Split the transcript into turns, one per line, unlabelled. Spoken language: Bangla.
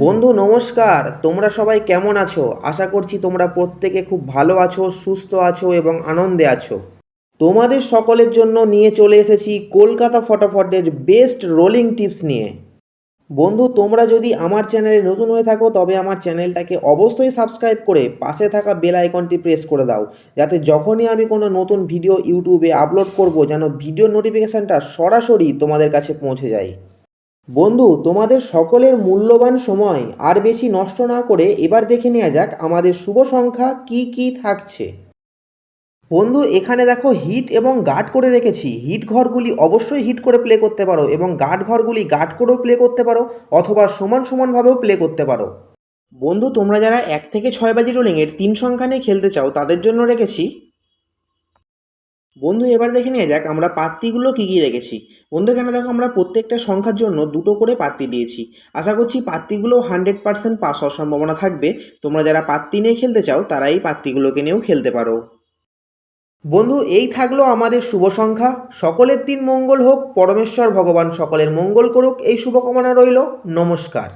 বন্ধু নমস্কার। তোমরা সবাই কেমন আছো? আশা করছি তোমরা প্রত্যেকে খুব ভালো আছো, সুস্থ আছো এবং আনন্দে আছো। তোমাদের সকলের জন্য নিয়ে চলে এসেছি কলকাতা ফটাফটের বেস্ট রোলিং টিপস নিয়ে। বন্ধু তোমরা যদি আমার চ্যানেলে নতুন হয়ে থাকো তবে আমার চ্যানেলটাকে অবশ্যই সাবস্ক্রাইব করে পাশে থাকা বেল আইকনটি প্রেস করে দাও, যাতে যখনই আমি কোনো নতুন ভিডিও ইউটিউবে আপলোড করব যেন ভিডিও নোটিফিকেশানটা সরাসরি তোমাদের কাছে পৌঁছে যায়। বন্ধু তোমাদের সকলের মূল্যবান সময় আর বেশি নষ্ট না করে এবার দেখে নেওয়া যাক আমাদের শুভ সংখ্যা কি কি থাকছে। বন্ধু এখানে দেখো হিট এবং গার্ড করে রেখেছি। হিট ঘরগুলি অবশ্যই হিট করে প্লে করতে পারো এবং গার্ড ঘরগুলি গার্ড করেও প্লে করতে পারো, অথবা সমান সমানভাবেও প্লে করতে পারো। বন্ধু তোমরা যারা 1 থেকে 6 বাজি রোলিংয়ের 3 সংখ্যা নিয়ে খেলতে চাও তাদের জন্য রেখেছি। বন্ধু এবার দেখে নিয়ে যাক আমরা পাত্তিগুলো কী কী রেখেছি। বন্ধু এখানে দেখো আমরা প্রত্যেকটা সংখ্যার জন্য দুটো করে পাত্তি দিয়েছি। আশা করছি পাত্তিগুলো 100% পাস হওয়ার সম্ভাবনা থাকবে। তোমরা যারা পাত্তি নিয়ে খেলতে চাও তারা এই পাত্তিগুলোকে নিয়েও খেলতে পারো। বন্ধু এই থাকলো আমাদের শুভ সংখ্যা। সকলের দিন মঙ্গল হোক, পরমেশ্বর ভগবান সকলের মঙ্গল করুক, এই শুভকামনা রইল। নমস্কার।